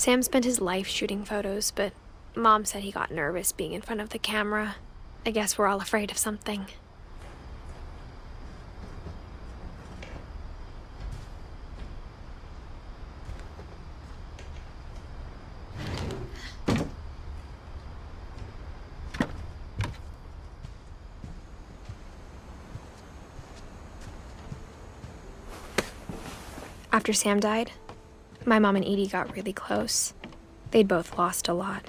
Sam spent his life shooting photos, but Mom said he got nervous being in front of the camera. I guess we're all afraid of something. After Sam died, my mom and Edie got really close. They'd both lost a lot.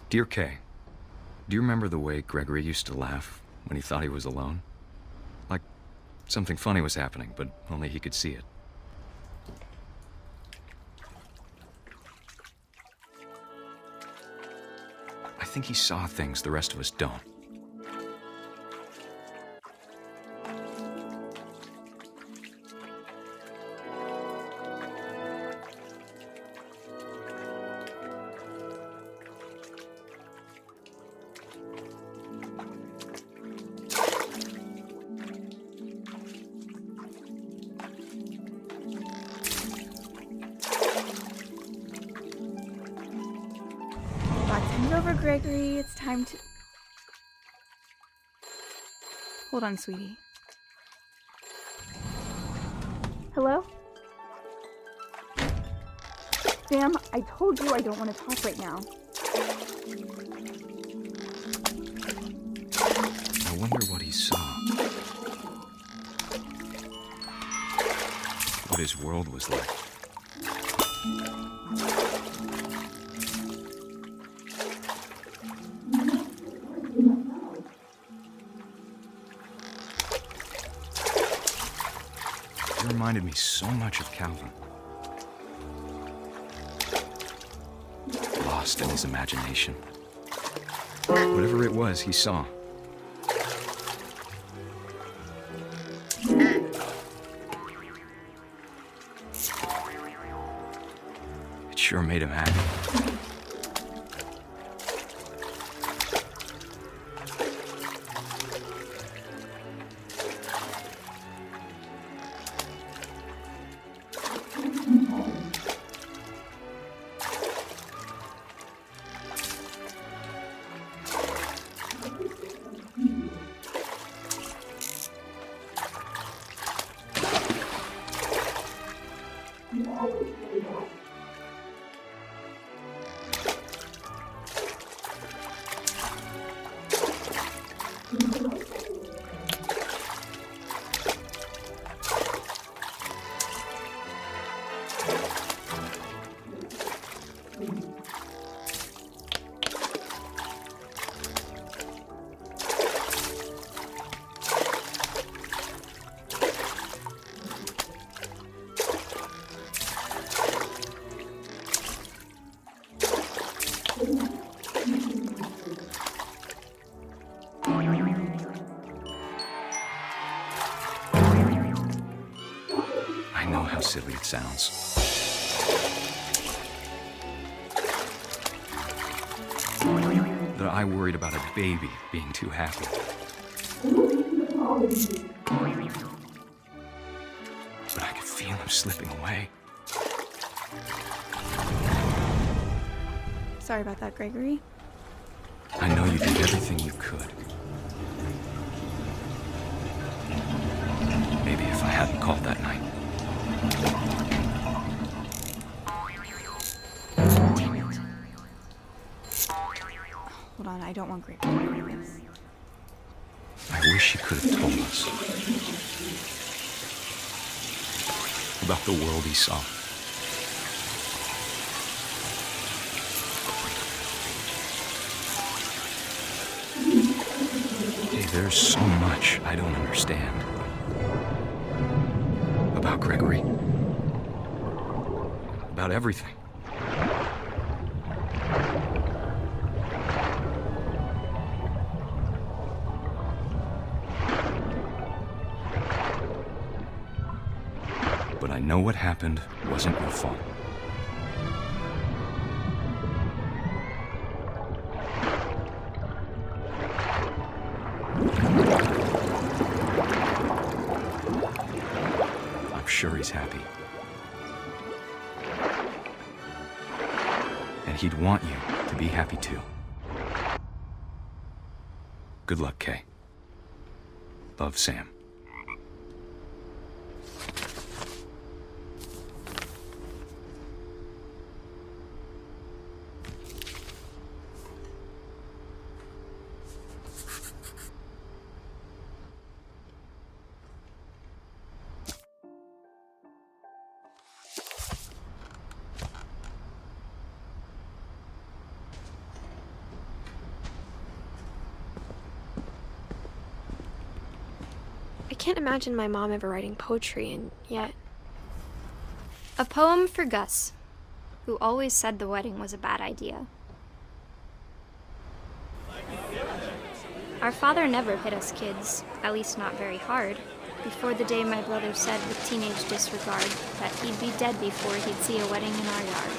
Dear Kay, do you remember the way Gregory used to laugh when he thought he was alone? Like something funny was happening, but only he could see it. I think he saw things the rest of us don't. Gregory, it's time to... Hold on, sweetie. Hello? Sam, I told you I don't want to talk right now. I wonder what he saw. What his world was like. It reminded me so much of Calvin. Lost in his imagination. Whatever it was he saw. It sure made him happy. I know how silly it sounds. That I worried about a baby being too happy. But I could feel him slipping away. Sorry about that, Gregory. I know you did everything you could. Maybe if I hadn't called that night. Hold on, I don't want Gregory to hear this. I wish you could have told us. about the world he saw. Hey, there's so much I don't understand about Gregory. About everything. But I know what happened wasn't your fault. I'm sure he's happy. And he'd want you to be happy too. Good luck, Kay. Love, Sam. I can't imagine my mom ever writing poetry, and yet... A poem for Gus, who always said the wedding was a bad idea. Our father never hit us kids, at least not very hard, before the day my brother said with teenage disregard that he'd be dead before he'd see a wedding in our yard.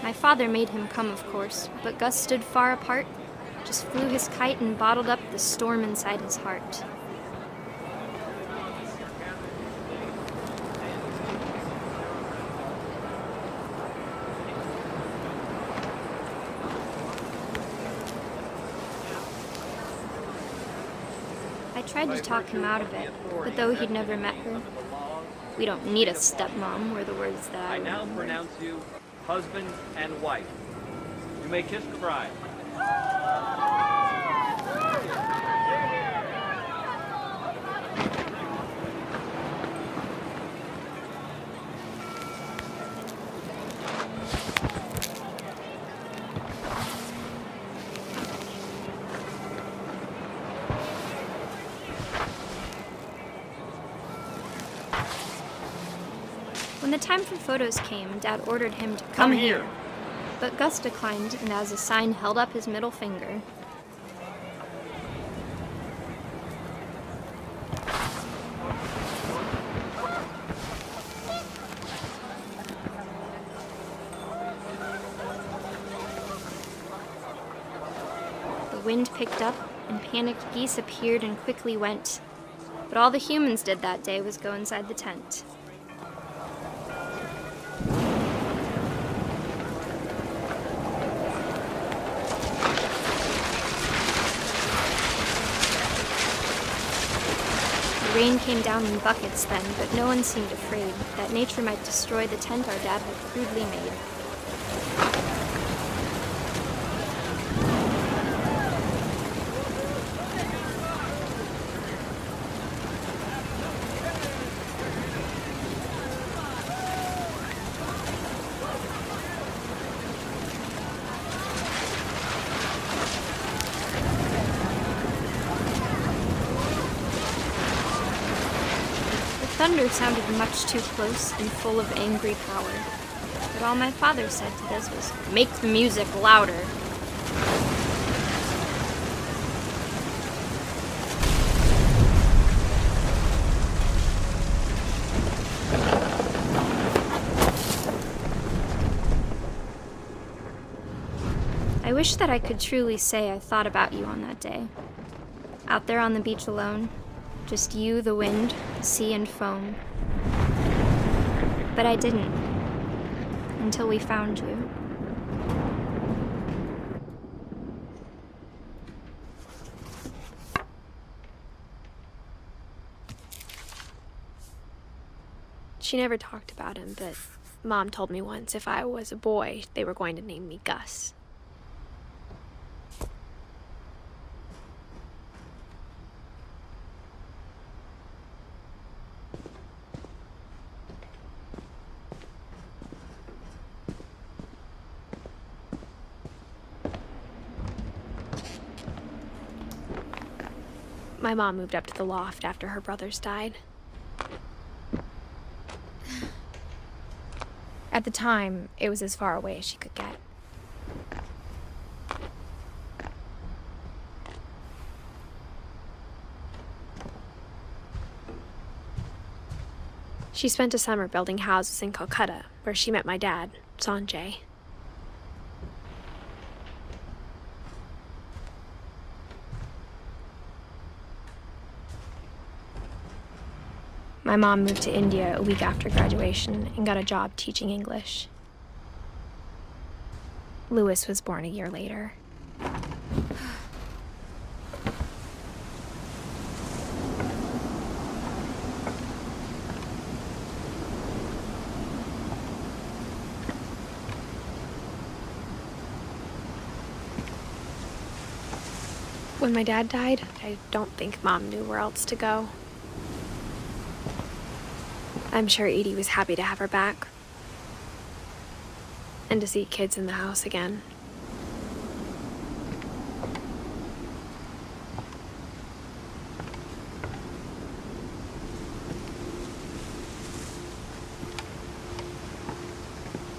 My father made him come, of course, but Gus stood far apart, just flew his kite and bottled up the storm inside his heart. I tried to talk him out of it, but though he'd never met her, "We don't need a stepmom," were the words that I now remembered. pronounce you husband and wife. You may kiss the bride. When the time for photos came, Dad ordered him to come here. But Gus declined, and as a sign held up his middle finger. The wind picked up, and panicked geese appeared and quickly went. But all the humans did that day was go inside the tent. The rain came down in buckets then, but no one seemed afraid that nature might destroy the tent our dad had crudely made. Thunder sounded much too close and full of angry power, but all my father said to this was, "Make the music louder." I wish that I could truly say I thought about you on that day. Out there on the beach alone, just you, the wind, the sea, and foam. But I didn't, until we found you. She never talked about him, but Mom told me once if I was a boy, they were going to name me Gus. My mom moved up to the loft after her brothers died. At the time, it was as far away as she could get. She spent a summer building houses in Calcutta, where she met my dad, Sanjay. My mom moved to India a week after graduation and got a job teaching English. Louis was born a year later. When my dad died, I don't think Mom knew where else to go. I'm sure Edie was happy to have her back. And to see kids in the house again.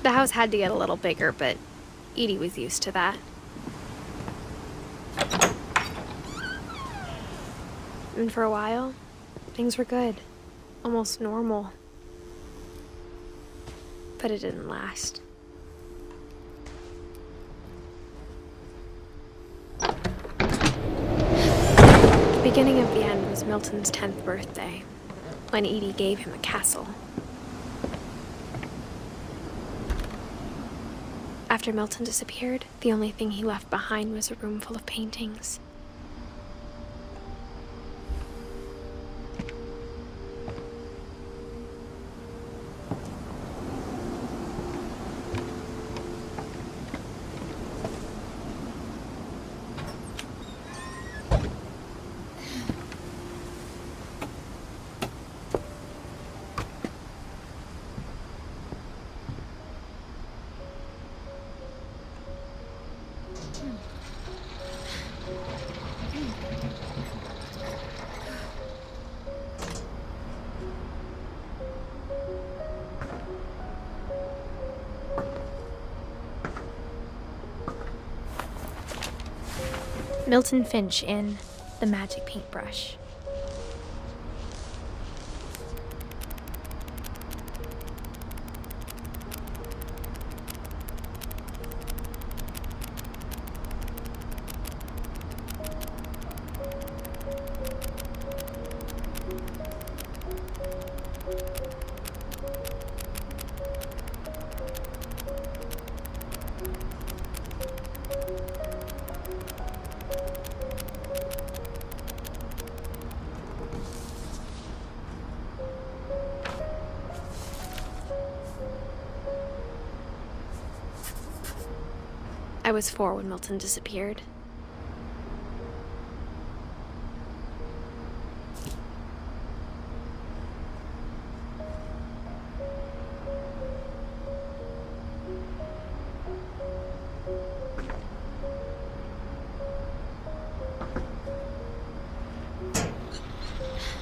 The house had to get a little bigger, but Edie was used to that. And for a while, things were good. Almost normal. But it didn't last. The beginning of the end was Milton's 10th birthday, when Edie gave him a castle. After Milton disappeared, the only thing he left behind was a room full of paintings. Milton Finch in The Magic Paintbrush. I was 4 when Milton disappeared.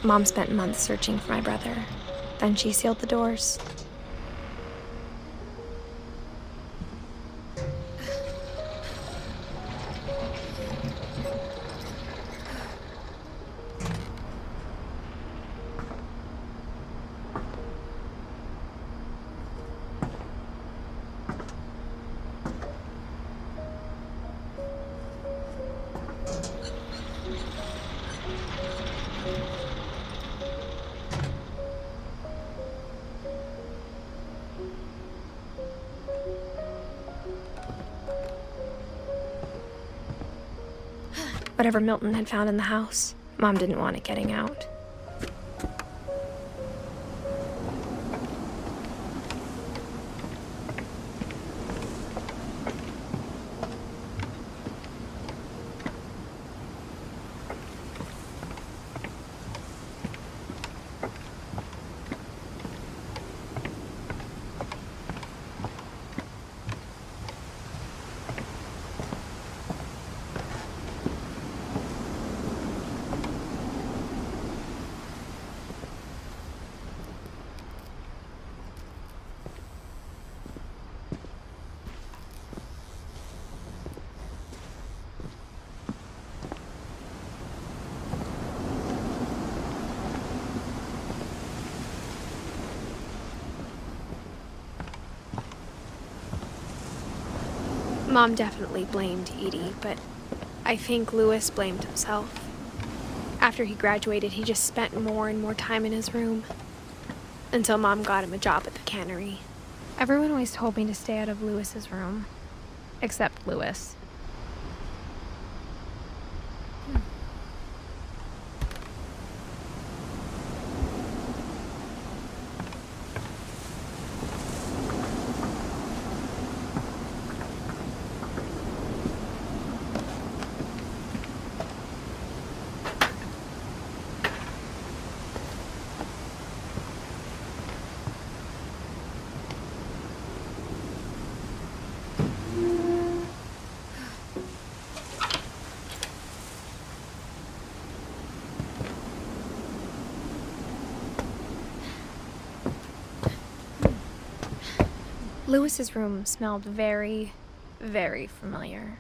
Mom spent months searching for my brother. Then she sealed the doors. Whatever Milton had found in the house, Mom didn't want it getting out. Mom definitely blamed Edie, but I think Louis blamed himself. After he graduated, he just spent more and more time in his room. Until Mom got him a job at the cannery. Everyone always told me to stay out of Louis's room. Except Louis. Louis's room smelled very, very familiar.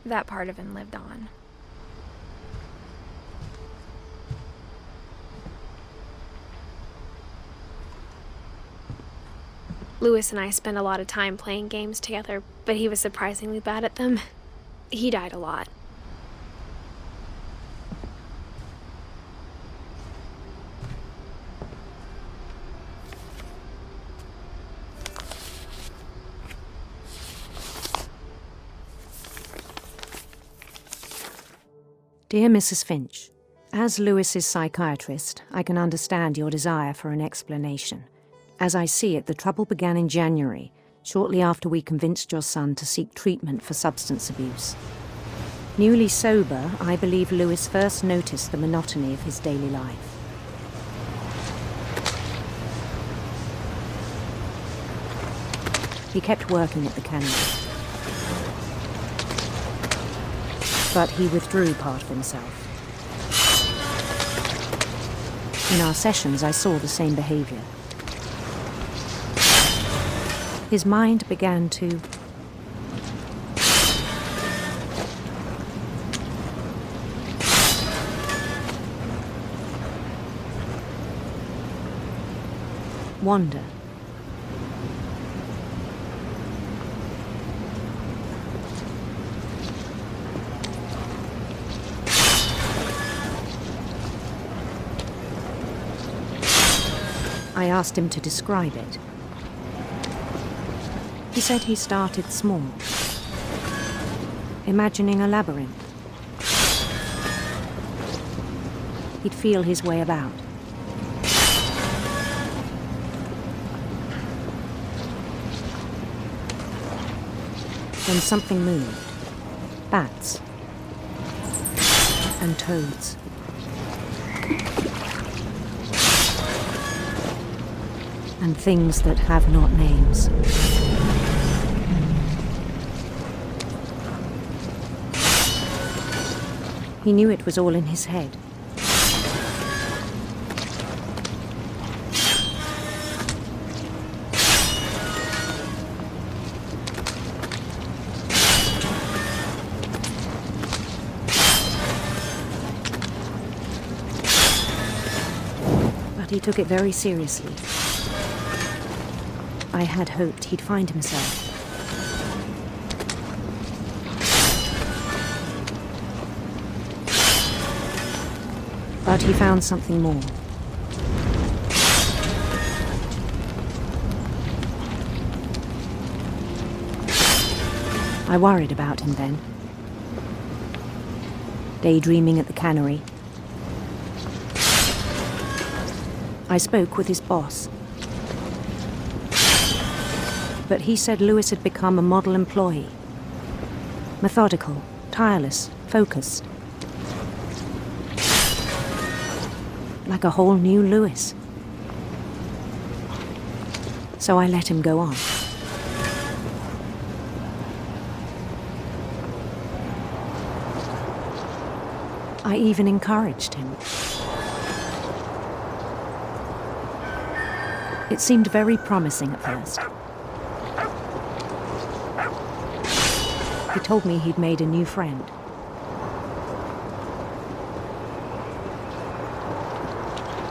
That part of him lived on. Louis and I spent a lot of time playing games together, but he was surprisingly bad at them. He died a lot. Dear Mrs. Finch, as Lewis's psychiatrist, I can understand your desire for an explanation. As I see it, the trouble began in January, shortly after we convinced your son to seek treatment for substance abuse. Newly sober, I believe Lewis first noticed the monotony of his daily life. He kept working at the cannery, but he withdrew part of himself. In our sessions, I saw the same behavior. His mind began to wander. I asked him to describe it. He said he started small, imagining a labyrinth. He'd feel his way about. Then something moved. Bats and toads. And things that have not names. He knew it was all in his head. But he took it very seriously. I had hoped he'd find himself. But he found something more. I worried about him then. Daydreaming at the cannery. I spoke with his boss. But he said Lewis had become a model employee. Methodical, tireless, focused. Like a whole new Lewis. So I let him go on. I even encouraged him. It seemed very promising at first. He told me he'd made a new friend.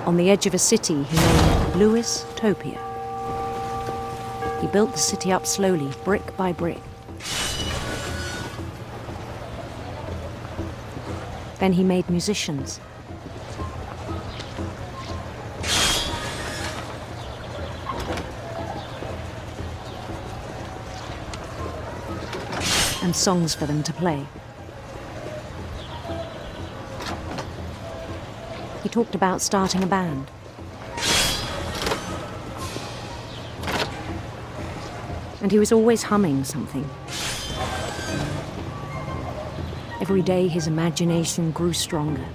On the edge of a city he named Lewis-topia. He built the city up slowly, brick by brick. Then he made musicians. And songs for them to play. He talked about starting a band. And he was always humming something. Every day his imagination grew stronger.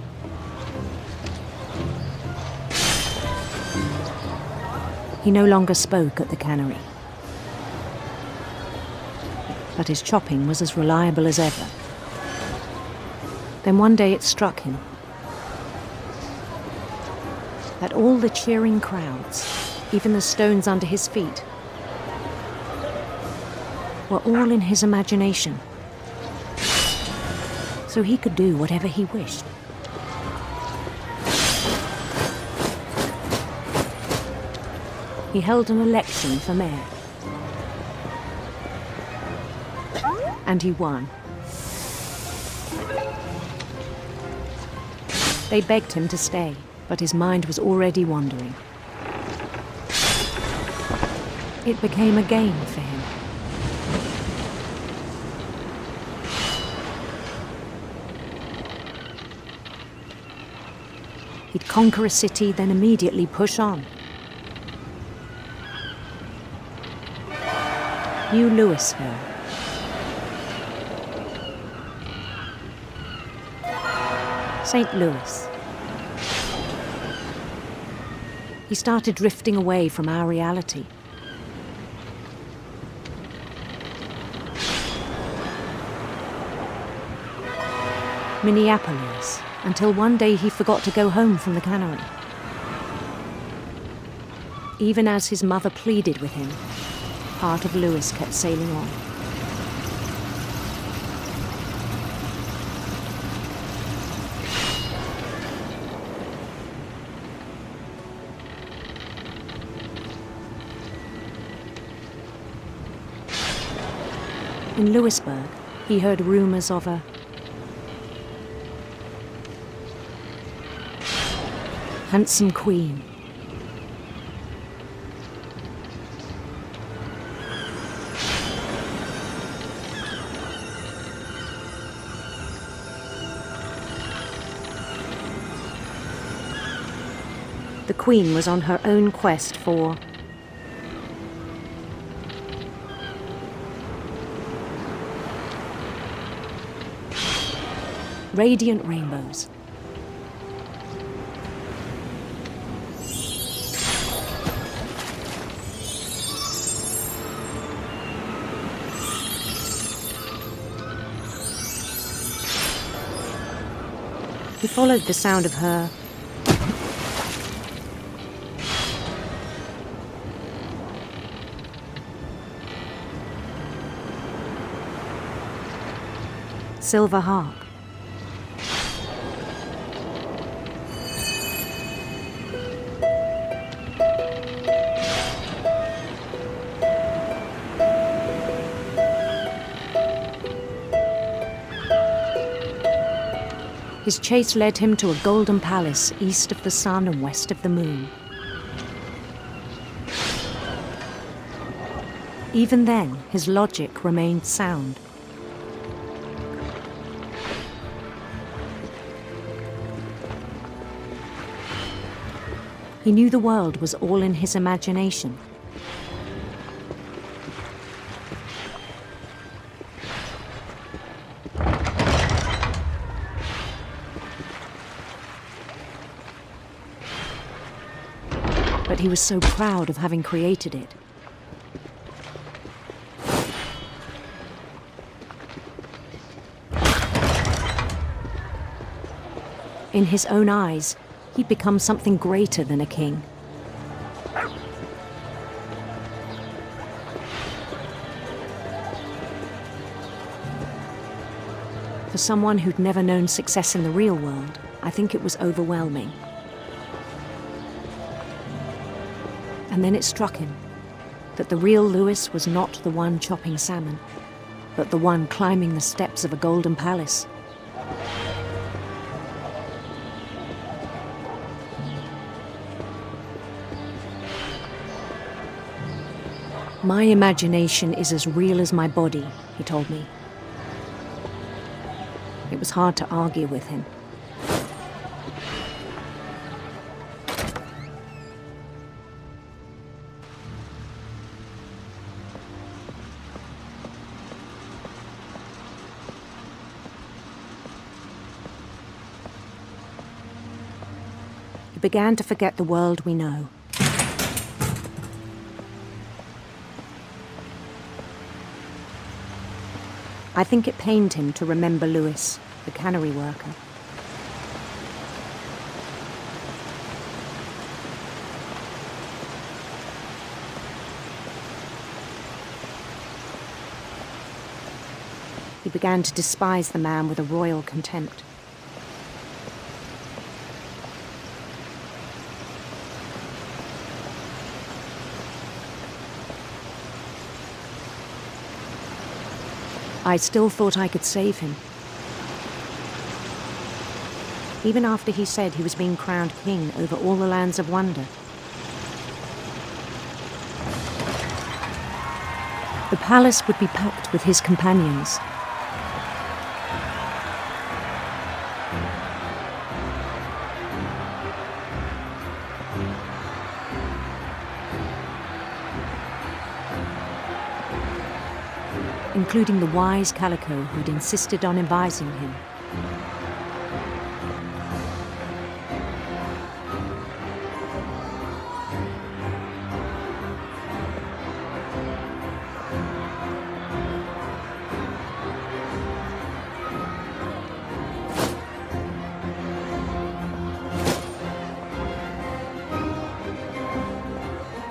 He no longer spoke at the cannery. But his chopping was as reliable as ever. Then one day it struck him that all the cheering crowds, even the stones under his feet, were all in his imagination. So he could do whatever he wished. He held an election for mayor. And he won. They begged him to stay, but his mind was already wandering. It became a game for him. He'd conquer a city, then immediately push on. New Louisville. St. Louis. He started drifting away from our reality. Minneapolis, until one day he forgot to go home from the cannery. Even as his mother pleaded with him, part of Louis kept sailing on. In Louisburg, he heard rumors of a handsome queen. The queen was on her own quest for radiant rainbows. He followed the sound of her silver harp. His chase led him to a golden palace east of the sun and west of the moon. Even then, his logic remained sound. He knew the world was all in his imagination. But he was so proud of having created it. In his own eyes, he'd become something greater than a king. For someone who'd never known success in the real world, I think it was overwhelming. And then it struck him that the real Louis was not the one chopping salmon, but the one climbing the steps of a golden palace. My imagination is as real as my body, he told me. It was hard to argue with him. He began to forget the world we know. I think it pained him to remember Louis, the cannery worker. He began to despise the man with a royal contempt. I still thought I could save him. Even after he said he was being crowned king over all the lands of wonder. The palace would be packed with his companions. Including the wise Calico who'd insisted on advising him.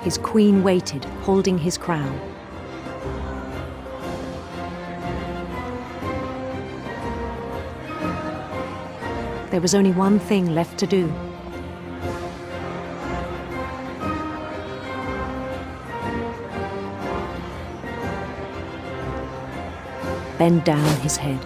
His queen waited, holding his crown. There was only one thing left to do. Bend down his head.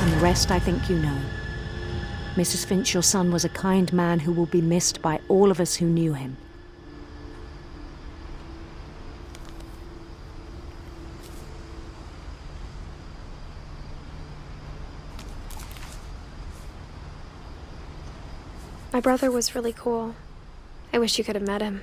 And the rest I think you know. Mrs. Finch, your son was a kind man who will be missed by all of us who knew him. My brother was really cool. I wish you could have met him.